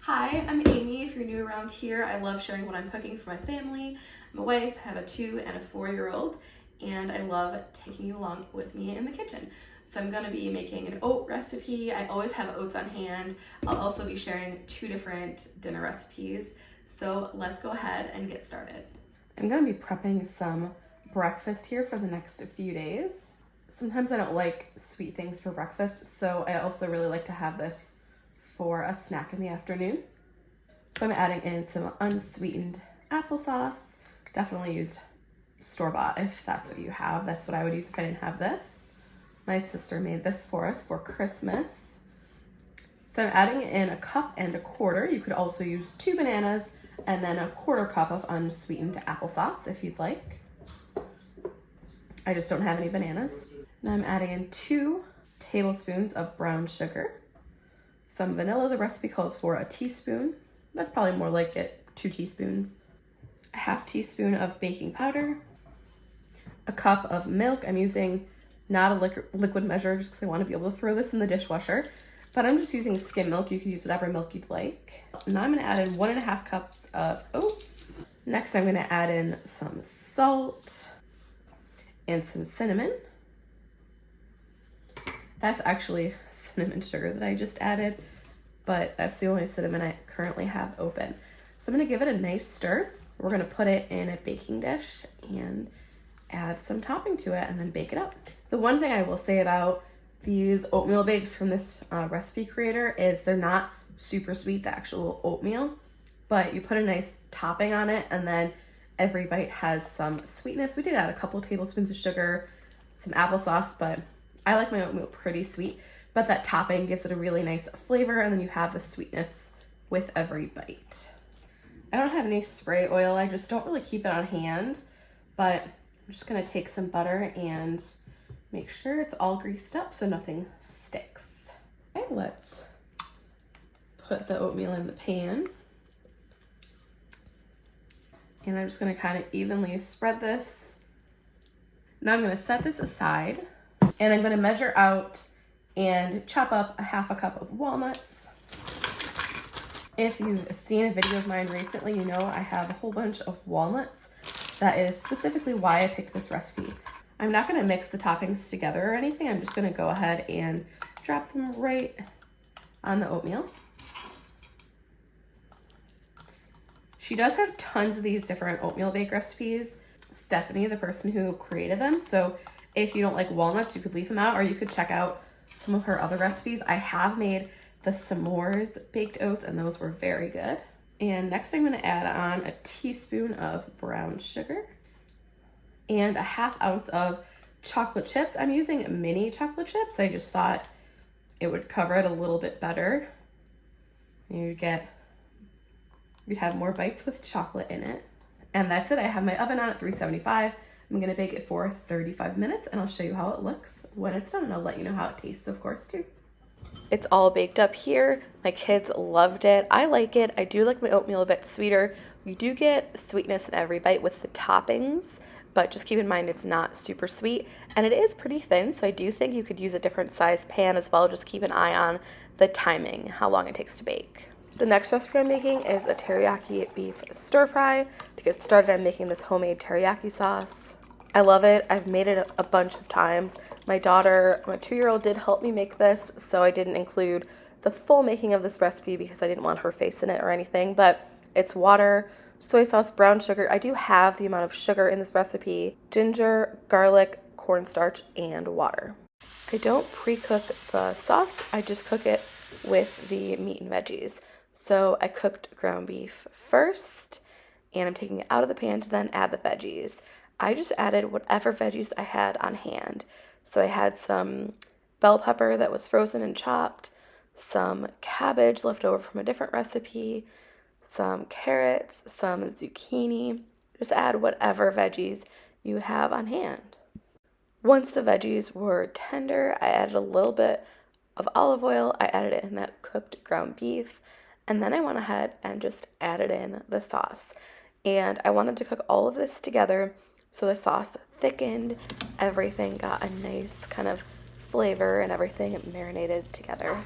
Hi, I'm Amy. If you're new around here, I love sharing what I'm cooking for my family. I'm a wife, I have a 2 and a 4-year-old, and I love taking you along with me in the kitchen. So I'm gonna be making an oat recipe. I always have oats on hand. I'll also be sharing 2 different dinner recipes. So let's go ahead and get started. I'm gonna be prepping some breakfast here for the next few days. Sometimes I don't like sweet things for breakfast, so I also really like to have this for a snack in the afternoon. So I'm adding in some unsweetened applesauce. Definitely use store-bought if that's what you have. That's what I would use if I didn't have this. My sister made this for us for Christmas. So I'm adding in 1 cup and 1/4. You could also use 2 bananas and then 1/4 cup of unsweetened applesauce if you'd like. I just don't have any bananas. Now I'm adding in 2 tablespoons of brown sugar. Some vanilla. The recipe calls for 1 teaspoon. That's probably more like it, 2 teaspoons. 1/2 teaspoon of baking powder. 1 cup of milk. I'm using not a liquid measure just because I want to be able to throw this in the dishwasher. But I'm just using skim milk. You could use whatever milk you'd like. Now I'm going to add in 1 1/2 cups of oats. Next I'm going to add in some salt and some cinnamon. That's actually cinnamon sugar that I just added, but that's the only cinnamon I currently have open. So I'm gonna give it a nice stir. We're gonna put it in a baking dish and add some topping to it and then bake it up. The one thing I will say about these oatmeal bakes from this recipe creator is they're not super sweet, the actual oatmeal, but you put a nice topping on it and then every bite has some sweetness. We did add a couple tablespoons of sugar, some applesauce, but I like my oatmeal pretty sweet, but that topping gives it a really nice flavor and then you have the sweetness with every bite. I don't have any spray oil. I just don't really keep it on hand, but I'm just gonna take some butter and make sure it's all greased up so nothing sticks. Okay, let's put the oatmeal in the pan. And I'm just gonna kind of evenly spread this. Now I'm gonna set this aside and I'm gonna measure out and chop up 1/2 cup of walnuts. If you've seen a video of mine recently, you know I have a whole bunch of walnuts. That is specifically why I picked this recipe. I'm not gonna mix the toppings together or anything. I'm just gonna go ahead and drop them right on the oatmeal. She does have tons of these different oatmeal bake recipes. Stephanie, the person who created them, so if you don't like walnuts, you could leave them out or you could check out some of her other recipes. I have made the s'mores baked oats and those were very good. And next I'm gonna add on 1 teaspoon of brown sugar and 1/2 ounce of chocolate chips. I'm using mini chocolate chips. I just thought it would cover it a little bit better. You'd have more bites with chocolate in it. And that's it. I have my oven on at 375. I'm gonna bake it for 35 minutes and I'll show you how it looks when it's done and I'll let you know how it tastes, of course, too. It's all baked up here. My kids loved it. I like it. I do like my oatmeal a bit sweeter. You do get sweetness in every bite with the toppings, but just keep in mind it's not super sweet and it is pretty thin, so I do think you could use a different size pan as well. Just keep an eye on the timing, how long it takes to bake. The next recipe I'm making is a teriyaki beef stir fry. To get started, I'm making this homemade teriyaki sauce. I love it. I've made it a bunch of times. My daughter, my 2-year-old, did help me make this, so I didn't include the full making of this recipe because I didn't want her face in it or anything, but it's water, soy sauce, brown sugar. I do have the amount of sugar in this recipe, ginger, garlic, cornstarch, and water. I don't pre-cook the sauce. I just cook it with the meat and veggies. So I cooked ground beef first, and I'm taking it out of the pan to then add the veggies. I just added whatever veggies I had on hand. So I had some bell pepper that was frozen and chopped, some cabbage left over from a different recipe, some carrots, some zucchini. Just add whatever veggies you have on hand. Once the veggies were tender, I added a little bit of olive oil. I added it in that cooked ground beef. And then I went ahead and just added in the sauce. And I wanted to cook all of this together so the sauce thickened, everything got a nice kind of flavor and everything marinated together.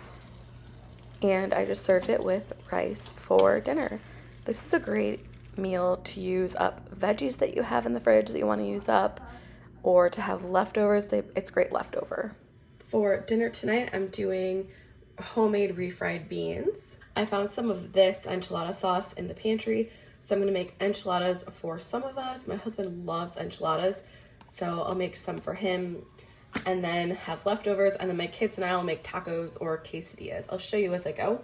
and I just served it with rice for dinner. This is a great meal to use up veggies that you have in the fridge that you want to use up, or to have leftovers. It's great leftover. For dinner tonight, I'm doing homemade refried beans. I found some of this enchilada sauce in the pantry, so I'm gonna make enchiladas for some of us. My husband loves enchiladas, so I'll make some for him and then have leftovers, and then my kids and I will make tacos or quesadillas. I'll show you as I go.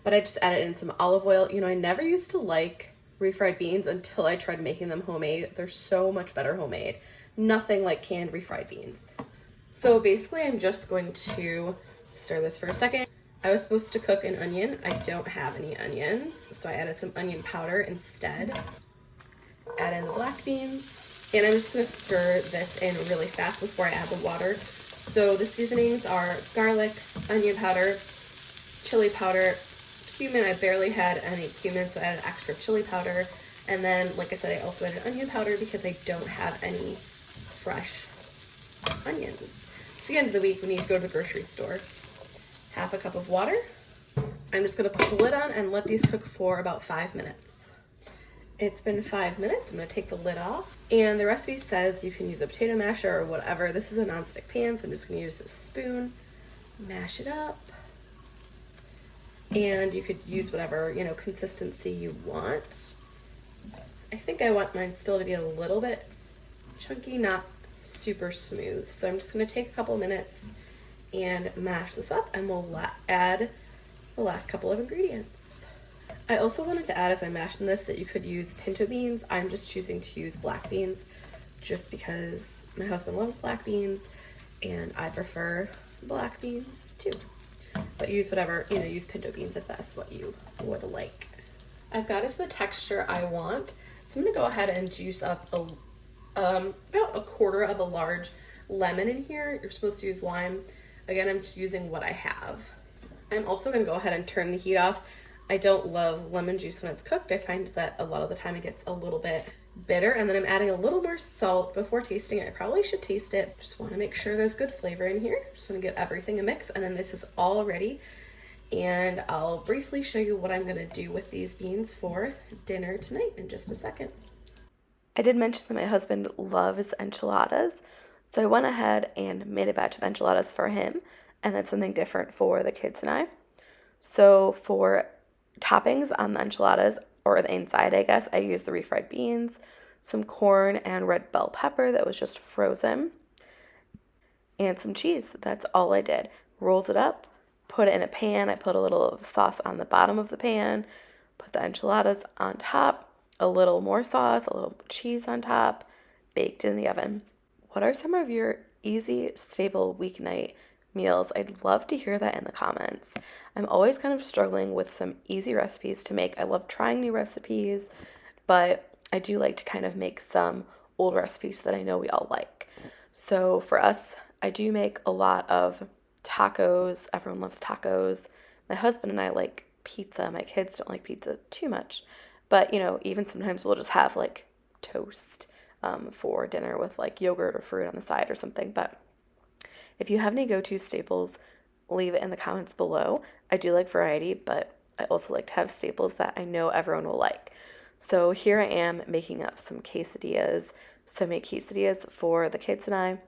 But I just added in some olive oil. You know, I never used to like refried beans until I tried making them homemade. They're so much better homemade. Nothing like canned refried beans. So basically I'm just going to stir this for a second. I was supposed to cook an onion. I don't have any onions, so I added some onion powder instead. Add in the black beans. And I'm just gonna stir this in really fast before I add the water. So the seasonings are garlic, onion powder, chili powder, cumin. I barely had any cumin, so I added extra chili powder. And then, like I said, I also added onion powder because I don't have any fresh onions. It's the end of the week, we need to go to the grocery store. Half a cup of water. I'm just gonna put the lid on and let these cook for about 5 minutes. It's been 5 minutes. I'm gonna take the lid off. And the recipe says you can use a potato masher or whatever. This is a nonstick pan, so I'm just gonna use this spoon, mash it up. And you could use whatever, you know, consistency you want. I think I want mine still to be a little bit chunky, not super smooth. So I'm just gonna take a couple minutes and mash this up, and we'll add the last couple of ingredients. I also wanted to add, as I mashed in this, that you could use pinto beans. I'm just choosing to use black beans just because my husband loves black beans and I prefer black beans too. But use whatever, you know, use pinto beans if that's what you would like. I've got is the texture I want. So I'm gonna go ahead and juice up about a quarter of a large lemon in here. You're supposed to use lime. Again, I'm just using what I have. I'm also gonna go ahead and turn the heat off. I don't love lemon juice when it's cooked. I find that a lot of the time it gets a little bit bitter, and then I'm adding a little more salt before tasting it. I probably should taste it. Just wanna make sure there's good flavor in here. Just wanna give everything a mix, and then this is all ready. And I'll briefly show you what I'm gonna do with these beans for dinner tonight in just a second. I did mention that my husband loves enchiladas, so I went ahead and made a batch of enchiladas for him, and then something different for the kids and I. So for toppings on the enchiladas, or the inside, I guess, I used the refried beans, some corn, and red bell pepper that was just frozen, and some cheese. That's all I did. Rolled it up, put it in a pan. I put a little sauce on the bottom of the pan, put the enchiladas on top, a little more sauce, a little cheese on top, baked in the oven. What are some of your easy, stable weeknight meals? I'd love to hear that in the comments. I'm always kind of struggling with some easy recipes to make. I love trying new recipes, but I do like to kind of make some old recipes that I know we all like. So for us, I do make a lot of tacos. Everyone loves tacos. My husband and I like pizza. My kids don't like pizza too much. But, you know, even sometimes we'll just have like toast for dinner with like yogurt or fruit on the side or something. But if you have any go-to staples, leave it in the comments below. I do like variety, but I also like to have staples that I know everyone will like. So here I am making up some quesadillas. So I make quesadillas for the kids and I.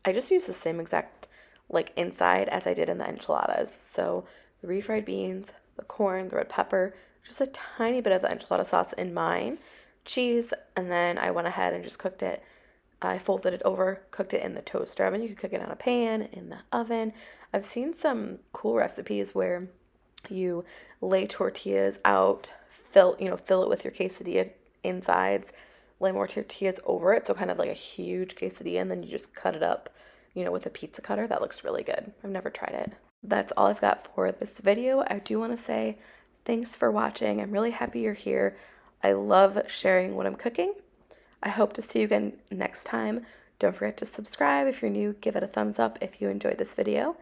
I just use the same exact like inside as I did in the enchiladas. So the refried beans, the corn, the red pepper, just a tiny bit of the enchilada sauce in mine, cheese, and then I went ahead and just cooked it. I folded it over, cooked it in the toaster oven. You could cook it on a pan, in the oven. I've seen some cool recipes where you lay tortillas out, fill it with your quesadilla insides, lay more tortillas over it, so kind of like a huge quesadilla, and then you just cut it up, with a pizza cutter. That looks really good. I've never tried it. That's all I've got for this video. I do want to say thanks for watching. I'm really happy you're here. I love sharing what I'm cooking. I hope to see you again next time. Don't forget to subscribe if you're new. Give it a thumbs up if you enjoyed this video.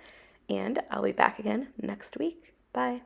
And I'll be back again next week. Bye.